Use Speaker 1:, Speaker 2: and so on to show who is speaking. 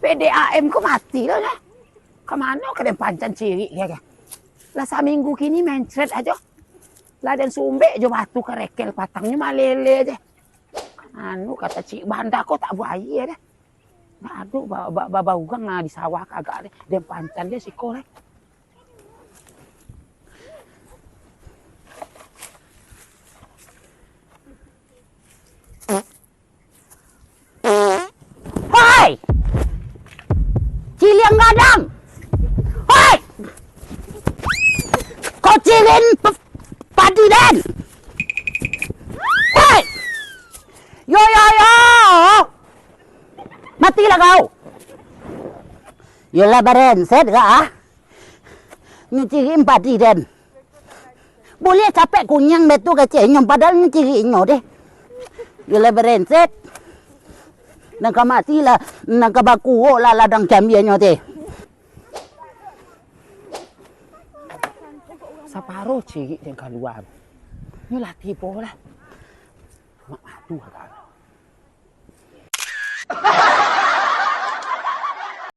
Speaker 1: PDAM ku mati loh ya. Kemana ke den pancan ciri ya ya. Lah saminggu kini mencret aja. Lah dan sumbe jo batu kerekel patangnya malele aja. Anu kata Cik Banda kok tak buaya deh. Nah, aduh bawa ugang di sawah kagak deh. Den pancan dia si korek. Hoi! Ciliang gadang! Hoi! Kau cilin padi den! Hoi! Yo yo yo! Matilah kau! Yo lah berenset gak ah? Nyucirin padi den. Boleh capek kunyang betul kecenya padahal nyucirinnya deh. Yo lah berenset. Nangka mati lah, nangka baku lah ladang cambiannya teh. Separuh ciri yang keluar. Ini lah tipu lah. Aduh,